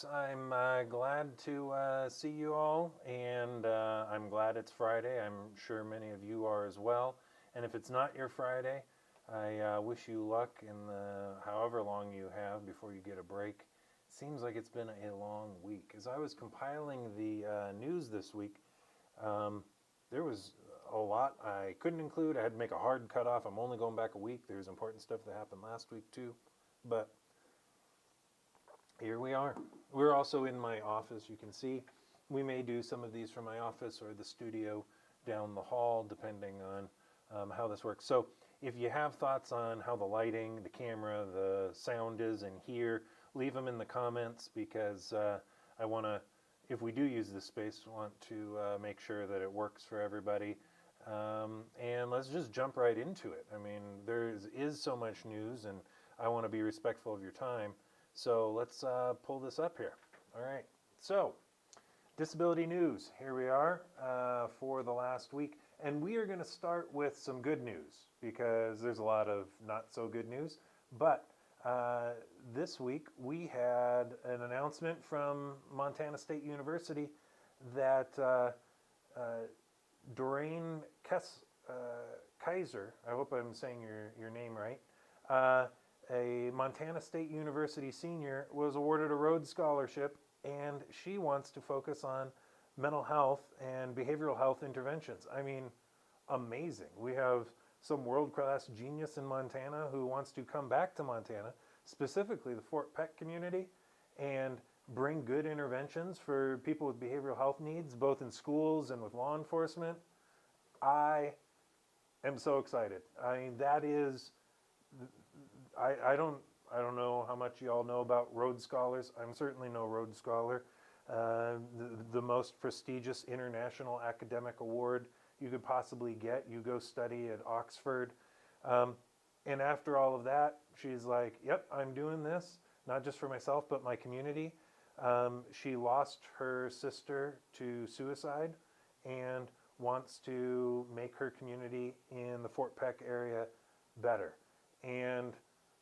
folks. I'm glad to see you all, and I'm glad it's Friday. I'm sure many of you are as well. And if it's not your Friday, I wish you luck in the however long you have before you get a break. Seems like it's been a long week. As I was compiling the news this week, there was a lot I couldn't include. I had to make a hard cutoff. I'm only going back a week. There's important stuff that happened last week too, but here we are. We're also in my office. You can see we may do some of these from my office or the studio down the hall, depending on how this works. So if you have thoughts on how the lighting, the camera, the sound is in here, leave them in the comments, because I want to, if we do use this space, want to make sure that it works for everybody. And let's just jump right into it. I mean, there is so much news, and I want to be respectful of your time. So let's pull this up here. All right. So disability news. Here we are for the last week. And we are going to start with some good news, because there's a lot of not so good news. But this week we had an announcement from Montana State University that Doreen Kaiser, I hope I'm saying your name right, a Montana State University senior, was awarded a Rhodes Scholarship, and she wants to focus on mental health and behavioral health interventions. I mean, amazing. We have some world-class genius in Montana who wants to come back to Montana, specifically the Fort Peck community, and bring good interventions for people with behavioral health needs, both in schools and with law enforcement. I am so excited. I mean, that is... I don't know how much you all know about Rhodes Scholars. I'm certainly no Rhodes Scholar. The most prestigious international academic award you could possibly get. You go study at Oxford. And after all of that, she's like, yep, I'm doing this, not just for myself, but my community. She lost her sister to suicide and wants to make her community in the Fort Peck area better. And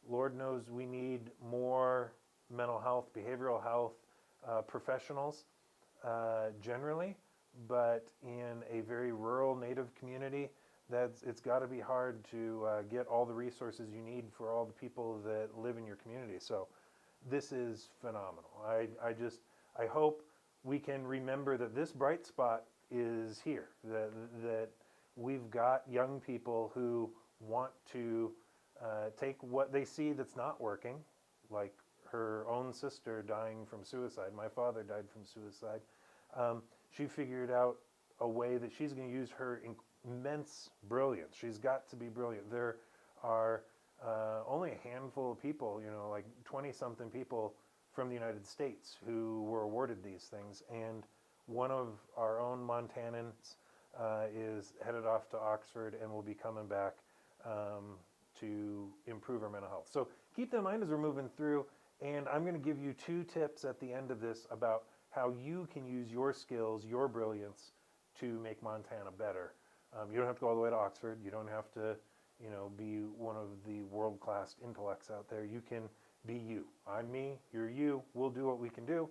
Lord knows we need more mental health, behavioral health professionals generally, but in a very rural Native community, it's got to be hard to get all the resources you need for all the people that live in your community. So this is phenomenal. I hope we can remember that this bright spot is here, that we've got young people who want to take what they see that's not working, like her own sister dying from suicide. My father died from suicide. She figured out a way that she's going to use her immense brilliance. She's got to be brilliant. There are only a handful of people, like 20-something people from the United States who were awarded these things. And one of our own Montanans is headed off to Oxford and will be coming back to improve our mental health. So keep that in mind as we're moving through, and I'm going to give you 2 tips at the end of this about how you can use your skills, your brilliance, to make Montana better. You don't have to go all the way to Oxford. You don't have to, be one of the world-class intellects out there. You can be you. I'm me, you're you. We'll do what we can do.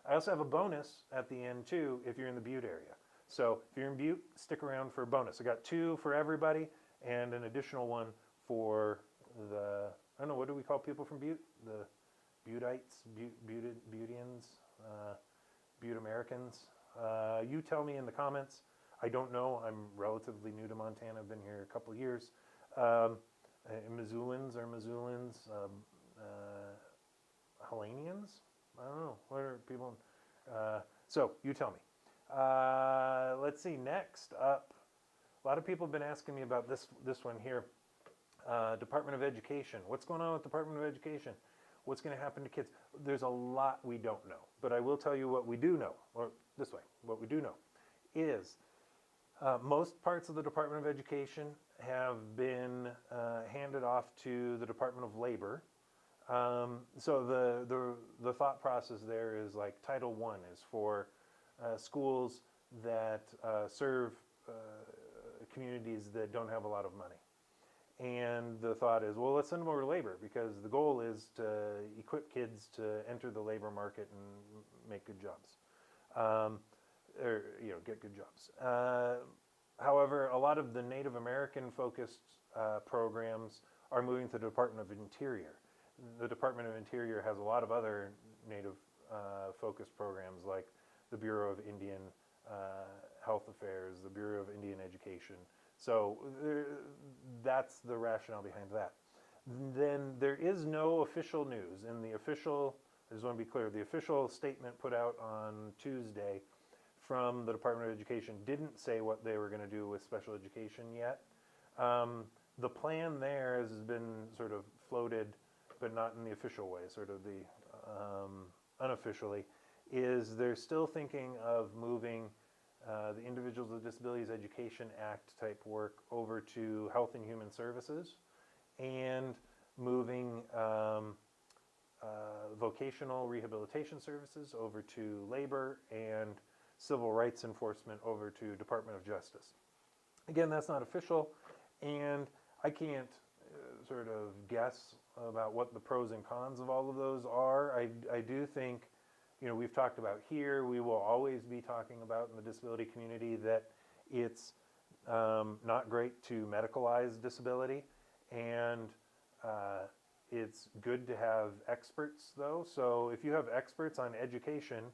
I also have a bonus at the end too if you're in the Butte area. So if you're in Butte, stick around for a bonus. I got 2 for everybody and an additional one for the, I don't know, what do we call people from Butte? The Butteites, Buttians, Butte Americans. You tell me in the comments. I don't know. I'm relatively new to Montana. I've been here a couple of years. Missoulans or Missoulans, Helenians? I don't know. What are people? So you tell me. Let's see. Next up, a lot of people have been asking me about this one here. Department of Education. What's going on with Department of Education? What's going to happen to kids? There's a lot we don't know, but I will tell you what we do know, or this way, what we do know is most parts of the Department of Education have been handed off to the Department of Labor. So the thought process there is like Title I is for schools that serve communities that don't have a lot of money. And the thought is, well, let's send more labor because the goal is to equip kids to enter the labor market and make good jobs, um, or get good jobs. However, a lot of the Native American focused programs are moving to the Department of Interior. The Department of Interior has a lot of other Native focused programs like the Bureau of Indian Health Affairs, the Bureau of Indian Education. So that's the rationale behind that. Then there is no official news. In the official, I just want to be clear, the official statement put out on Tuesday from the Department of Education didn't say what they were going to do with special education yet. The plan there has been sort of floated, but not in the official way, sort of the unofficially, is they're still thinking of moving the Individuals with Disabilities Education Act type work over to Health and Human Services, and moving vocational rehabilitation services over to labor, and civil rights enforcement over to Department of Justice. Again, that's not official, and I can't sort of guess about what the pros and cons of all of those are. I do think, we've talked about here, we will always be talking about in the disability community that it's not great to medicalize disability, and it's good to have experts though. So if you have experts on education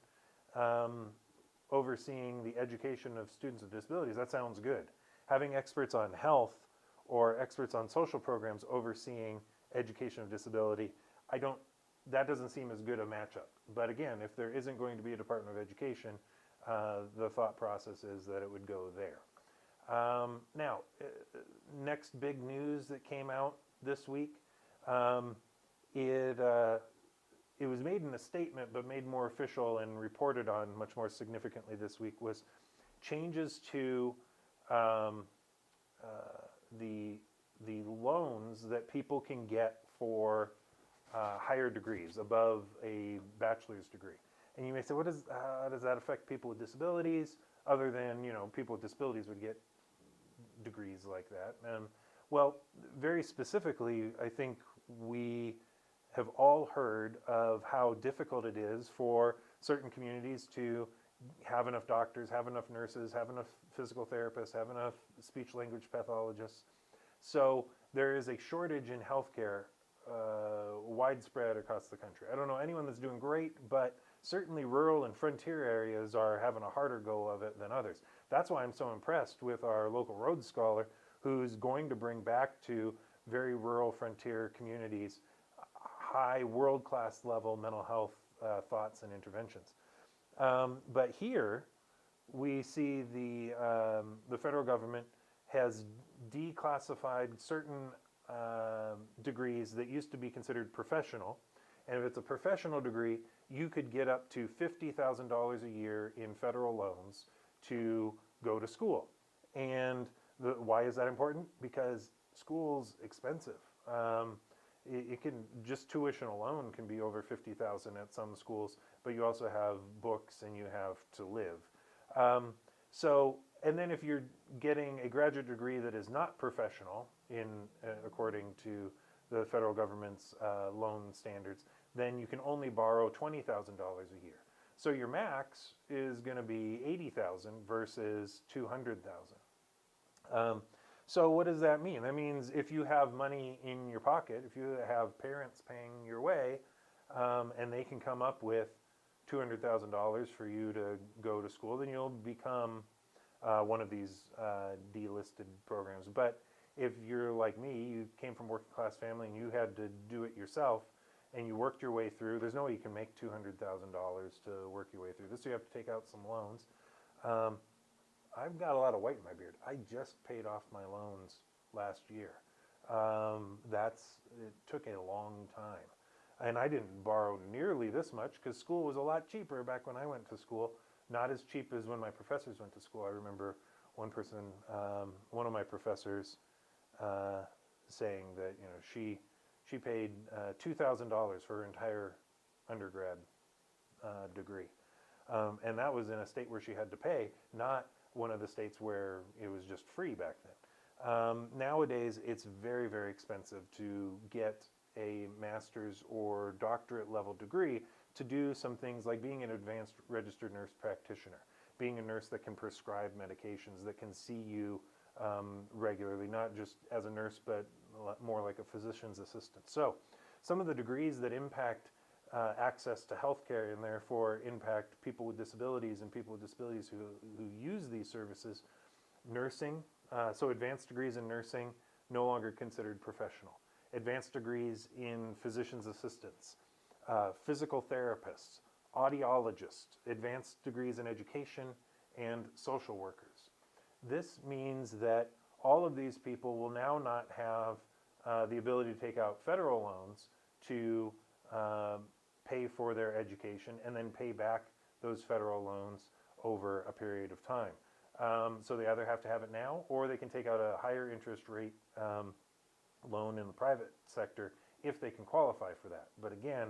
overseeing the education of students with disabilities, that sounds good. Having experts on health or experts on social programs overseeing education of disability, that doesn't seem as good a matchup. But again, if there isn't going to be a Department of Education, the thought process is that it would go there. Now, next big news that came out this week, it was made in a statement, but made more official and reported on much more significantly this week, was changes to the loans that people can get for higher degrees above a bachelor's degree. And you may say, how does that affect people with disabilities? Other than, people with disabilities would get degrees like that. Well, very specifically, I think we have all heard of how difficult it is for certain communities to have enough doctors, have enough nurses, have enough physical therapists, have enough speech language pathologists. So there is a shortage in healthcare widespread across the country. I don't know anyone that's doing great, but certainly rural and frontier areas are having a harder go of it than others. That's why I'm so impressed with our local Rhodes Scholar, who's going to bring back to very rural frontier communities high world-class level mental health thoughts and interventions. But here we see the federal government has declassified certain degrees that used to be considered professional. And if it's a professional degree, you could get up to $50,000 a year in federal loans to go to school. And why is that important? Because school's expensive. It can, just tuition alone can be over $50,000 at some schools, but you also have books and you have to live. And then if you're getting a graduate degree that is not professional, according to the federal government's loan standards, then you can only borrow $20,000 a year. So your max is going to be $80,000 versus $200,000. So what does that mean? That means if you have money in your pocket, if you have parents paying your way, and they can come up with $200,000 for you to go to school, then you'll become one of these delisted programs. But if you're like me, you came from a working class family and you had to do it yourself, and you worked your way through, there's no way you can make $200,000 to work your way through this, so you have to take out some loans. I've got a lot of white in my beard. I just paid off my loans last year. It took a long time. And I didn't borrow nearly this much because school was a lot cheaper back when I went to school. Not as cheap as when my professors went to school. I remember one of my professors saying that she paid $2,000 for her entire undergrad degree. And that was in a state where she had to pay, not one of the states where it was just free back then. Nowadays, it's very, very expensive to get a master's or doctorate level degree to do some things like being an advanced registered nurse practitioner, being a nurse that can prescribe medications, that can see you regularly, not just as a nurse, but more like a physician's assistant. So some of the degrees that impact access to healthcare and therefore impact people with disabilities and people with disabilities who use these services: nursing, so advanced degrees in nursing, no longer considered professional. Advanced degrees in physician's assistants, physical therapists, audiologists, advanced degrees in education, and social workers. This means that all of these people will now not have the ability to take out federal loans to pay for their education and then pay back those federal loans over a period of time. So they either have to have it now, or they can take out a higher interest rate loan in the private sector if they can qualify for that. But again,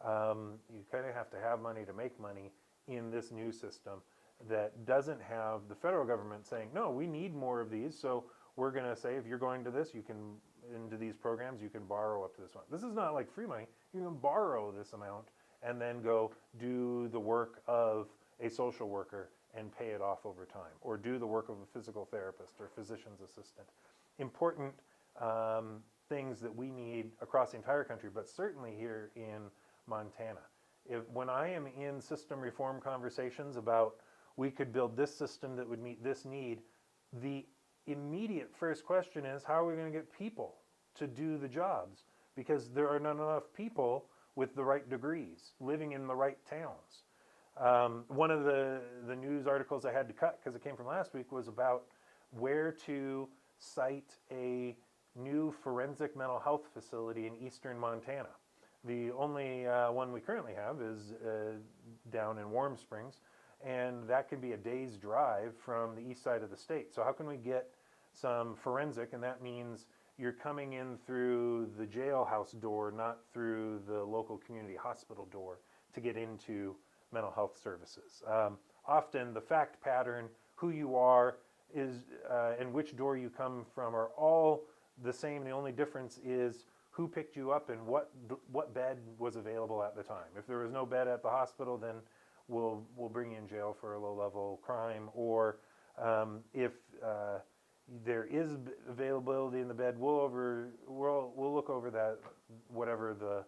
you kind of have to have money to make money in this new system that doesn't have the federal government saying, no, we need more of these, so we're going to say, if you're going to this, you can, into these programs, you can borrow up to this amount. This is not like free money. You can borrow this amount and then go do the work of a social worker and pay it off over time, or do the work of a physical therapist or physician's assistant. Important things that we need across the entire country, but certainly here in Montana. When I am in system reform conversations about we could build this system that would meet this need, the immediate first question is, how are we going to get people to do the jobs? Because there are not enough people with the right degrees living in the right towns. One of the news articles I had to cut because it came from last week was about where to site a new forensic mental health facility in eastern Montana. The only one we currently have is down in Warm Springs, and that can be a day's drive from the east side of the state. So how can we get some forensic, and that means you're coming in through the jailhouse door, not through the local community hospital door, to get into mental health services. Often the fact pattern, who you are, is and which door you come from are all the same. The only difference is who picked you up and what bed was available at the time. If there was no bed at the hospital, then we'll bring you in jail for a low-level crime. Or if there is availability in the bed, we'll look over that, whatever the,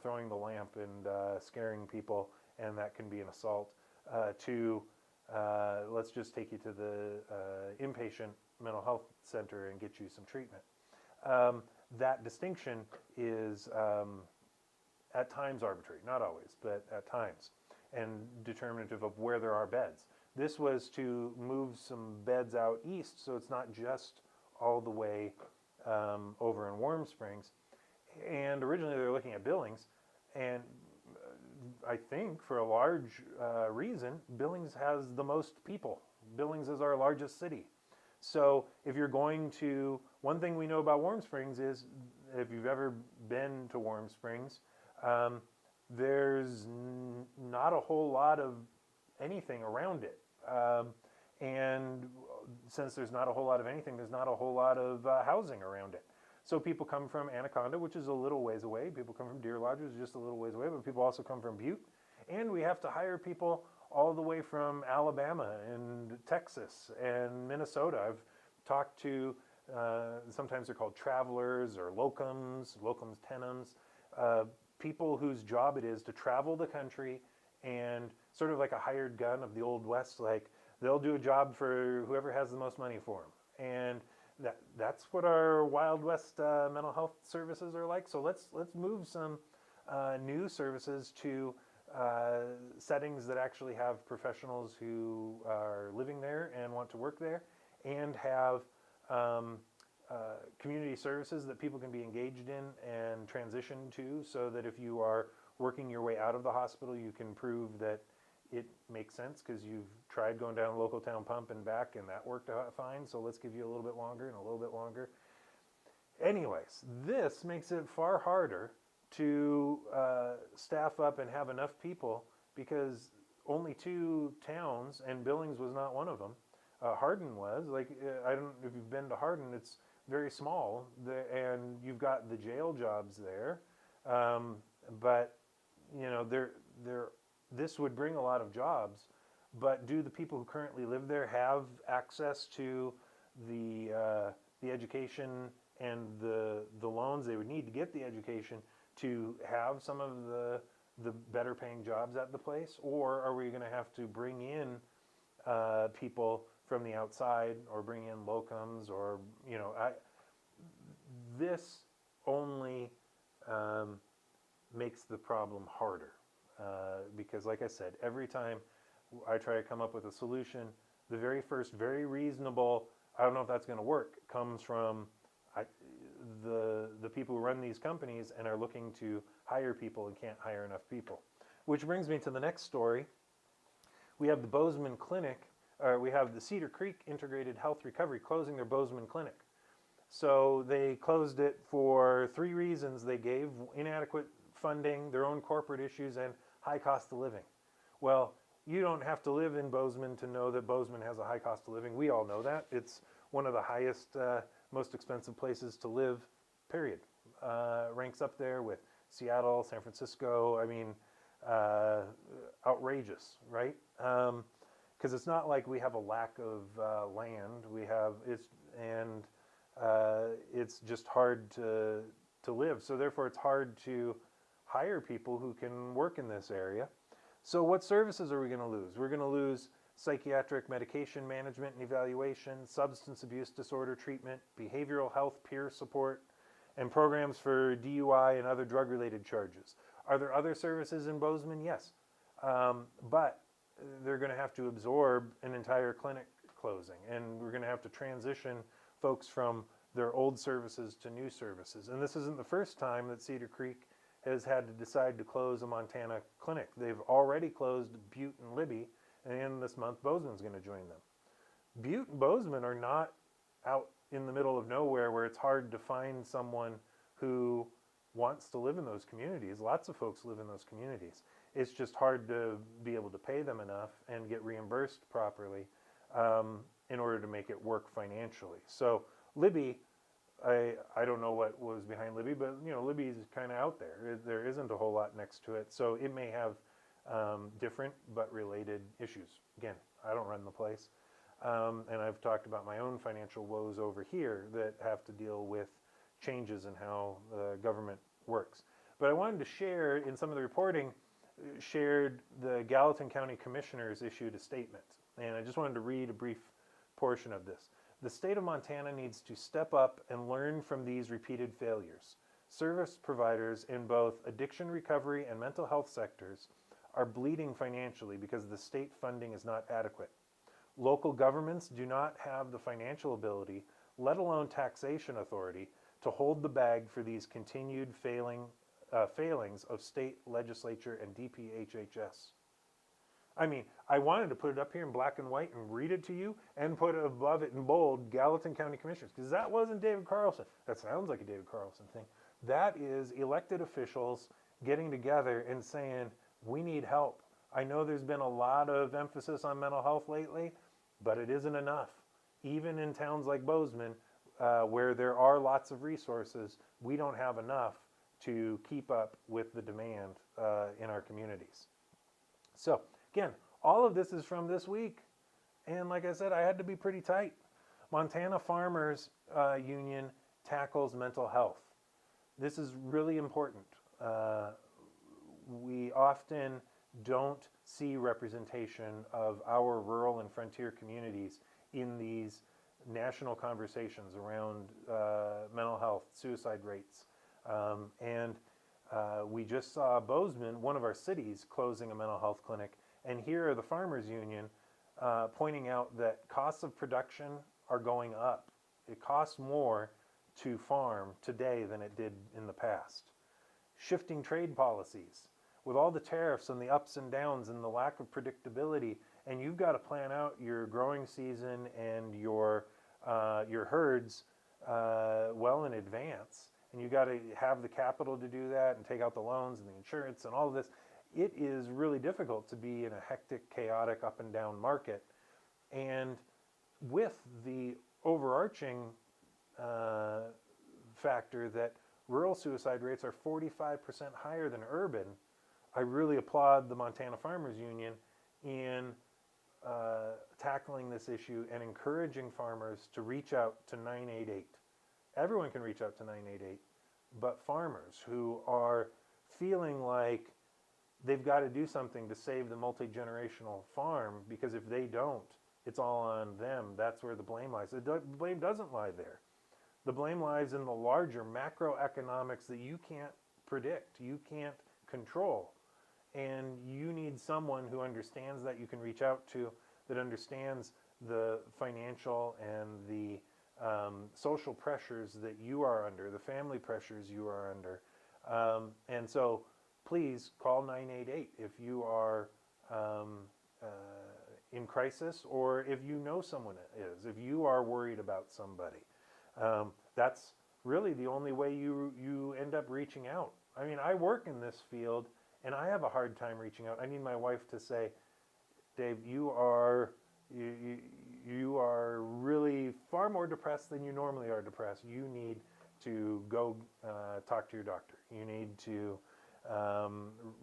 throwing the lamp and scaring people, and that can be an assault, to let's just take you to the inpatient mental health center and get you some treatment. That distinction is at times arbitrary, not always, but at times, and determinative of where there are beds. This was to move some beds out east, so it's not just all the way over in Warm Springs. And originally they were looking at Billings, and I think for a large reason, Billings has the most people. Billings is our largest city. So if you're going to, one thing we know about Warm Springs is, if you've ever been to Warm Springs, there's not a whole lot of anything around it. And since there's not a whole lot of anything, there's not a whole lot of housing around it. So people come from Anaconda, which is a little ways away. People come from Deer Lodge, which is just a little ways away. But people also come from Butte. And we have to hire people all the way from Alabama and Texas and Minnesota. I've talked to, sometimes they're called travelers or locums tenens, people whose job it is to travel the country and sort of like a hired gun of the Old West, like they'll do a job for whoever has the most money for them. And that's what our Wild West mental health services are like. So let's move some new services to settings that actually have professionals who are living there and want to work there, and have community services that people can be engaged in and transition to, so that if you are working your way out of the hospital, you can prove that it makes sense because you've tried going down a local town pump and back and that worked out fine, so let's give you a little bit longer and a little bit longer. Anyways, this makes it far harder to staff up and have enough people, because only 2 towns, and Billings was not one of them, Hardin was. Like, I don't know if you've been to Hardin, it's very small, and you've got the jail jobs there. Um, but, there, this would bring a lot of jobs, but do the people who currently live there have access to the education and the loans they would need to get the education to have some of the better paying jobs at the place? Or are we going to have to bring in people from the outside, or bring in locums, or this only makes the problem harder, because, like I said, every time I try to come up with a solution, the very first very reasonable, I don't know if that's going to work, comes from I, the people who run these companies and are looking to hire people and can't hire enough people. Which brings me to the next story. We have the Bozeman Clinic, or we have the Cedar Creek Integrated Health Recovery closing their Bozeman Clinic. So they closed it for 3 reasons they gave: inadequate funding, their own corporate issues, and high cost of living. Well, you don't have to live in Bozeman to know that Bozeman has a high cost of living. We all know that. It's one of the highest, most expensive places to live, period. Ranks up there with Seattle, San Francisco. I mean, outrageous, right? Because it's not like we have a lack of land. We have, it's just hard to live. So therefore, it's hard to hire people who can work in this area. So what services are we going to lose? We're going to lose psychiatric medication management and evaluation, substance abuse disorder treatment, behavioral health peer support, and programs for DUI and other drug-related charges. Are there other services in Bozeman? Yes. But they're going to have to absorb an entire clinic closing, and we're going to have to transition folks from their old services to new services. And this isn't the first time that Cedar Creek has had to decide to close a Montana clinic. They've already closed Butte and Libby, and at the end of this month, Bozeman's going to join them. Butte and Bozeman are not out in the middle of nowhere where it's hard to find someone who wants to live in those communities. Lots of folks live in those communities. It's just hard to be able to pay them enough and get reimbursed properly in order to make it work financially. So Libby, I don't know what was behind Libby, but Libby is kind of out there. There isn't a whole lot next to it, so it may have different but related issues. Again, I don't run the place, and I've talked about my own financial woes over here that have to deal with changes in how the government works. But I wanted to share, in some of the reporting, shared the Gallatin County Commissioners issued a statement, and I just wanted to read a brief portion of this. The state of Montana needs to step up and learn from these repeated failures. Service providers in both addiction recovery and mental health sectors are bleeding financially because the state funding is not adequate. Local governments do not have the financial ability, let alone taxation authority, to hold the bag for these continued failings of state legislature and DPHHS. I mean, I wanted to put it up here in black and white and read it to you and put above it in bold Gallatin County Commissioners, because that wasn't David Carlson. That sounds like a David Carlson thing. That is elected officials getting together and saying, we need help. I know there's been a lot of emphasis on mental health lately, but it isn't enough. Even in towns like Bozeman, where there are lots of resources, we don't have enough to keep up with the demand in our communities. So, again, all of this is from this week. And like I said, I had to be pretty tight. Montana Farmers Union tackles mental health. This is really important. We often don't see representation of our rural and frontier communities in these national conversations around mental health, suicide rates. We just saw Bozeman, one of our cities, closing a mental health clinic. And here are the Farmers Union pointing out that costs of production are going up. It costs more to farm today than it did in the past. Shifting trade policies. With all the tariffs and the ups and downs and the lack of predictability, and you've got to plan out your growing season and your herds well in advance, and you got to have the capital to do that and take out the loans and the insurance and all of this. It is really difficult to be in a hectic, chaotic, up and down market. And with the overarching uh, factor that rural suicide rates are 45% higher than urban, I really applaud the Montana Farmers Union in tackling this issue and encouraging farmers to reach out to 988. Everyone can reach out to 988, but farmers who are feeling like they've got to do something to save the multi-generational farm, because if they don't, it's all on them. That's where the blame lies. The blame doesn't lie there. The blame lies in the larger macroeconomics that you can't predict, you can't control. And you need someone who understands that you can reach out to, that understands the financial and the social pressures that you are under, the family pressures you are under. And so please call 988 if you are in crisis, or if you know someone is, if you are worried about somebody. That's really the only way you end up reaching out. I mean, I work in this field, and I have a hard time reaching out. I need my wife to say, Dave, you are really far more depressed than you normally are depressed. You need to go talk to your doctor. You need to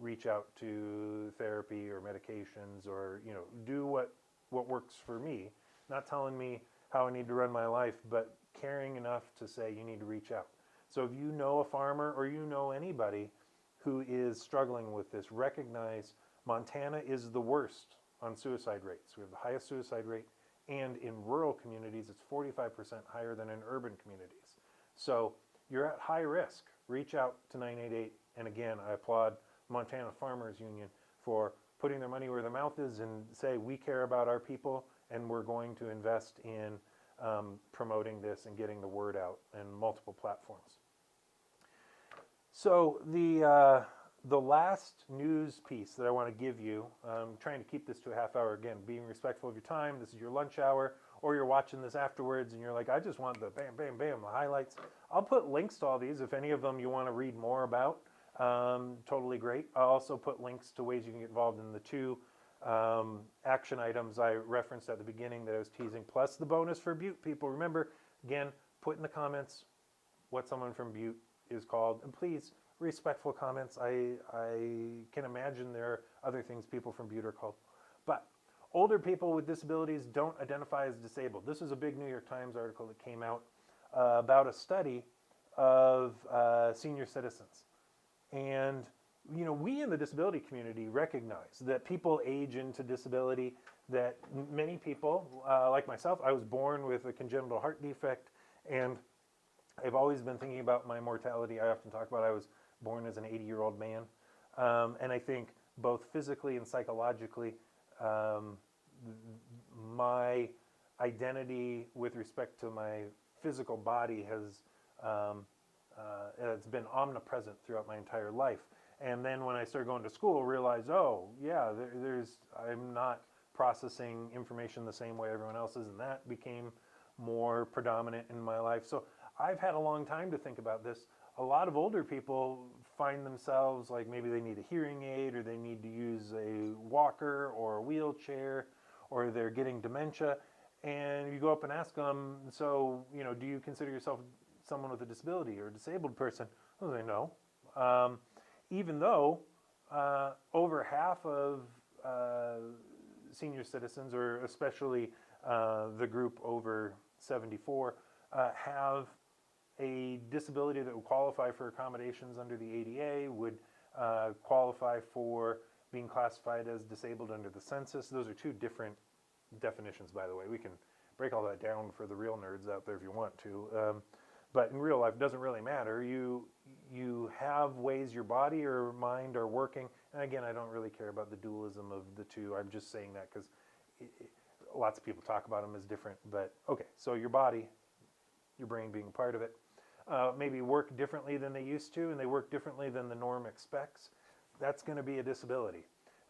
reach out to therapy or medications, or do what works for me. Not telling me how I need to run my life, but caring enough to say you need to reach out. So if you know a farmer or you know anybody who is struggling with this, recognize Montana is the worst on suicide rates. We have the highest suicide rate, and in rural communities, it's 45% higher than in urban communities. So you're at high risk. Reach out to 988. And again, I applaud Montana Farmers Union for putting their money where their mouth is and say, we care about our people, and we're going to invest in promoting this and getting the word out in multiple platforms. So the last news piece that I want to give you, I'm trying to keep this to a half hour, again, being respectful of your time. This is your lunch hour, or you're watching this afterwards and you're like, I just want the bam, bam, bam, the highlights. I'll put links to all these if any of them you want to read more about. Totally great. I'll also put links to ways you can get involved in the two action items I referenced at the beginning that I was teasing, plus the bonus for Butte people. Remember, again, put in the comments what someone from Butte is called, and please, respectful comments. I can imagine there are other things people from Butte are called. But older people with disabilities don't identify as disabled. This is a big New York Times article that came out about a study of senior citizens. And we in the disability community recognize that people age into disability, that many people, like myself, I was born with a congenital heart defect, and I've always been thinking about my mortality. I often talk about I was born as an 80-year-old man. And I think both physically and psychologically, my identity with respect to my physical body has it's been omnipresent throughout my entire life. And then when I started going to school, realized, oh, yeah, I'm not processing information the same way everyone else is, and that became more predominant in my life. So I've had a long time to think about this. A lot of older people find themselves like maybe they need a hearing aid, or they need to use a walker or a wheelchair, or they're getting dementia. And you go up and ask them, so, do you consider yourself someone with a disability or a disabled person? They'll say no. Even though over half of senior citizens, or especially the group over 74, have a disability that would qualify for accommodations under the ADA, would qualify for being classified as disabled under the census. Those are two different definitions, by the way. We can break all that down for the real nerds out there if you want to. But in real life, it doesn't really matter. You have ways your body or mind are working. And again, I don't really care about the dualism of the two. I'm just saying that because lots of people talk about them as different. But okay, so your body, your brain being a part of it, maybe work differently than they used to, and they work differently than the norm expects. That's going to be a disability.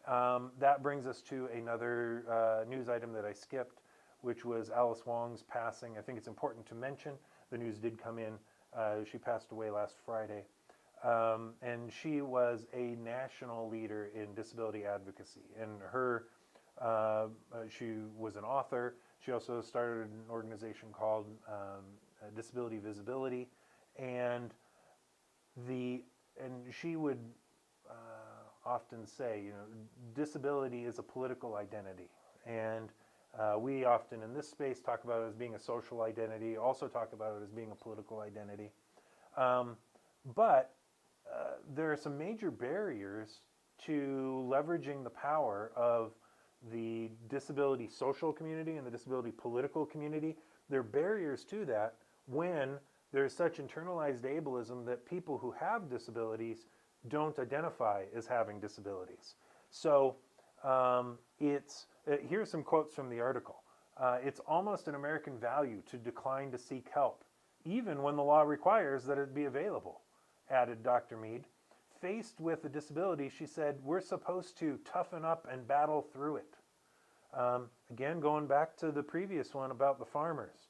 That brings us to another news item that I skipped, which was Alice Wong's passing. I think it's important to mention. The news did come in. She passed away last Friday. And she was a national leader in disability advocacy. And she was an author. She also started an organization called Disability Visibility, and she would often say, disability is a political identity, and we often in this space talk about it as being a social identity, also talk about it as being a political identity. But there are some major barriers to leveraging the power of the disability social community and the disability political community. There are barriers to that when there's such internalized ableism that people who have disabilities don't identify as having disabilities. So here's some quotes from the article. It's almost an American value to decline to seek help, even when the law requires that it be available, added Dr. Mead. Faced with a disability, she said, we're supposed to toughen up and battle through it. Again, going back to the previous one about the farmers.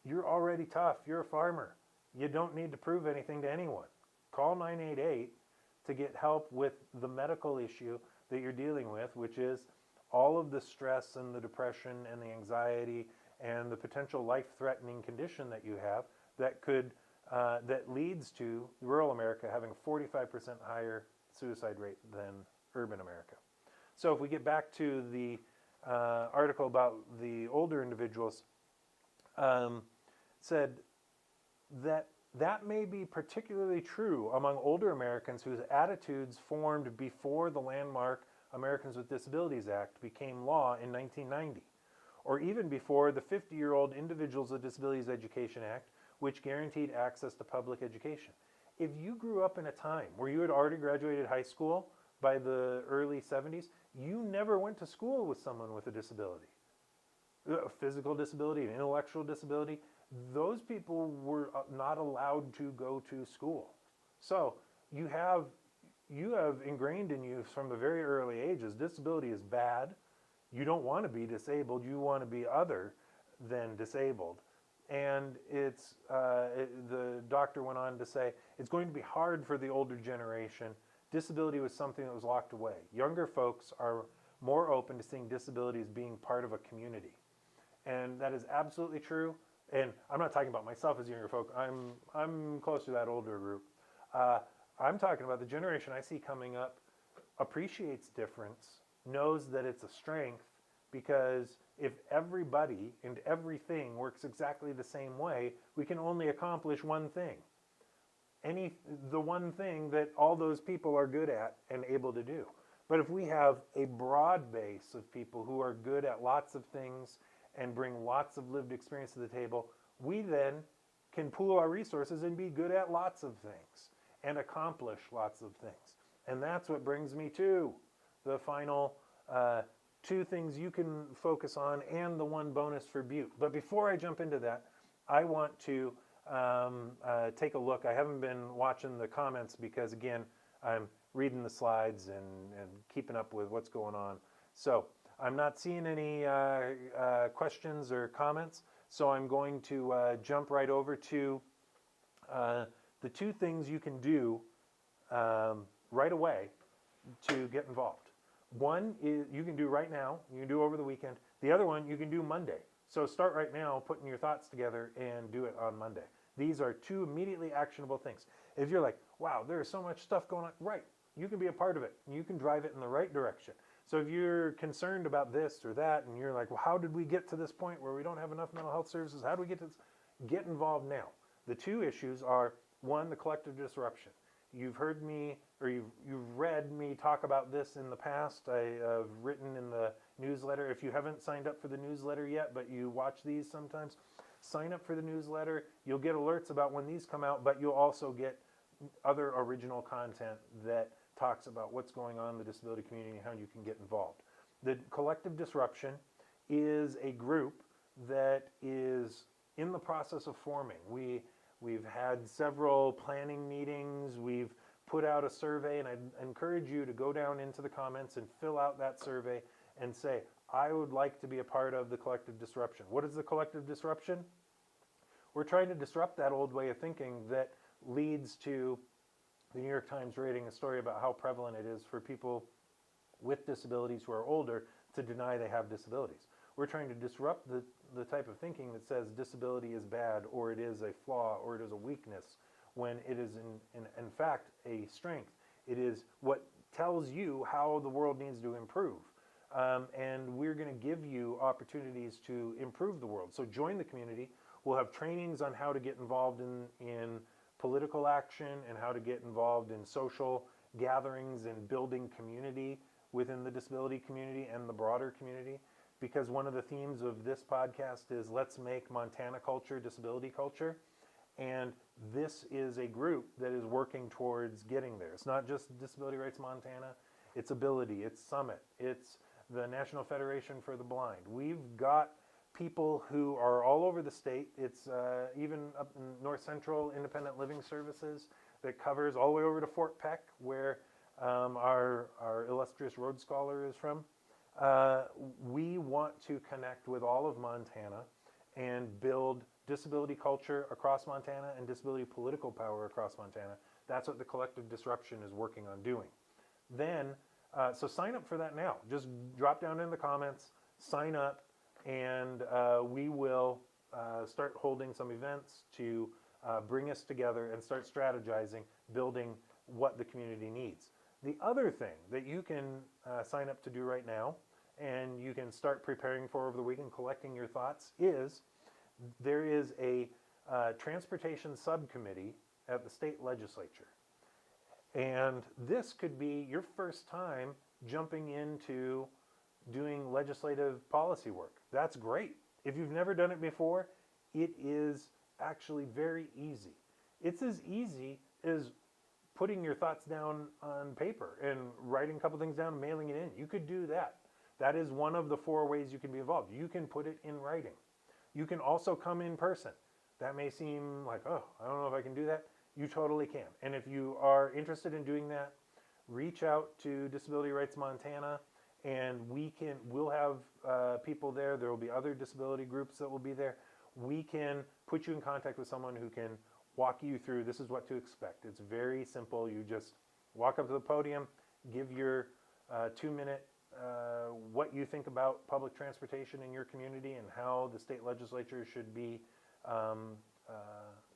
You're already tough. You're a farmer. You don't need to prove anything to anyone. Call 988 to get help with the medical issue that you're dealing with, which is all of the stress and the depression and the anxiety and the potential life-threatening condition that you have that could that leads to rural America having a 45% higher suicide rate than urban America. So if we get back to the article about the older individuals, said that may be particularly true among older Americans whose attitudes formed before the landmark Americans with Disabilities Act became law in 1990, or even before the 50-year-old Individuals with Disabilities Education Act, which guaranteed access to public education. If you grew up in a time where you had already graduated high school by the early 70s, you never went to school with someone with a disability, a physical disability, an intellectual disability. Those people were not allowed to go to school. So you have ingrained in you from the very early ages, disability is bad. You don't want to be disabled. You want to be other than disabled. And the doctor went on to say, it's going to be hard for the older generation. Disability was something that was locked away. Younger folks are more open to seeing disability as being part of a community. And that is absolutely true. And I'm not talking about myself as a younger folk. I'm close to that older group. I'm talking about the generation I see coming up appreciates difference, knows that it's a strength, because if everybody and everything works exactly the same way, we can only accomplish one thing. The one thing that all those people are good at and able to do. But if we have a broad base of people who are good at lots of things and bring lots of lived experience to the table, we then can pool our resources and be good at lots of things and accomplish lots of things. And that's what brings me to the final two things you can focus on and the one bonus for Butte. But before I jump into that, I want to take a look. I haven't been watching the comments because, again, I'm reading the slides and keeping up with what's going on. So I'm not seeing any questions or comments, so I'm going to jump right over to the two things you can do right away to get involved. One is you can do right now, you can do over the weekend. The other one you can do Monday. So start right now putting your thoughts together and do it on Monday. These are two immediately actionable things. If you're like, wow, there's so much stuff going on, right, you can be a part of it. You can drive it in the right direction. So if you're concerned about this or that and you're like, well, how did we get to this point where we don't have enough mental health services? How do we get to this? Get involved now. The two issues are, one, the collective disruption. You've heard me, or you've read me talk about this in the past. I've written in the newsletter. If you haven't signed up for the newsletter yet, but you watch these sometimes, sign up for the newsletter. You'll get alerts about when these come out, but you'll also get other original content that talks about what's going on in the disability community and how you can get involved. The collective disruption is a group that is in the process of forming. We've had several planning meetings. We've put out a survey, and I encourage you to go down into the comments and fill out that survey and say, I would like to be a part of the collective disruption. What is the collective disruption? We're trying to disrupt that old way of thinking that leads to the New York Times writing a story about how prevalent it is for people with disabilities who are older to deny they have disabilities. We're trying to disrupt the type of thinking that says disability is bad, or it is a flaw, or it is a weakness, when it is in fact a strength. It is what tells you how the world needs to improve. And we're going to give you opportunities to improve the world. So join the community. We'll have trainings on how to get involved in political action and how to get involved in social gatherings and building community within the disability community and the broader community. Because one of the themes of this podcast is let's make Montana culture disability culture. And this is a group that is working towards getting there. It's not just Disability Rights Montana, it's Ability, it's Summit, it's the National Federation for the Blind. We've got people who are all over the state. It's even up in North Central Independent Living Services that covers all the way over to Fort Peck, where our illustrious Rhodes Scholar is from. We want to connect with all of Montana and build disability culture across Montana and disability political power across Montana. That's what the Collective Disruption is working on doing. Then, so sign up for that now. Just drop down in the comments, sign up, and we will start holding some events to bring us together and start strategizing, building what the community needs. The other thing that you can sign up to do right now, and you can start preparing for over the weekend, collecting your thoughts, is there is a transportation subcommittee at the state legislature. And this could be your first time jumping into doing legislative policy work. That's great. If you've never done it before, it is actually very easy. It's as easy as putting your thoughts down on paper and writing a couple things down and mailing it in. You could do that. That is one of the 4 ways you can be involved. You can put it in writing. You can also come in person. That may seem like, oh, I don't know if I can do that. You totally can. And if you are interested in doing that, reach out to Disability Rights Montana, and we'll have people there. There will be other disability groups that will be there. We can put you in contact with someone who can walk you through, this is what to expect. It's very simple. You just walk up to the podium, give your 2-minute what you think about public transportation in your community and how the state legislature should be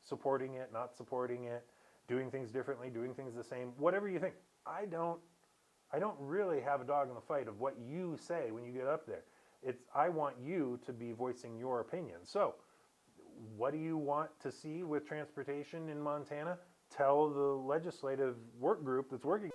supporting it, not supporting it, doing things differently, doing things the same, whatever you think. I don't really have a dog in the fight of what you say when you get up there. I want you to be voicing your opinion. So, what do you want to see with transportation in Montana? Tell the legislative work group that's working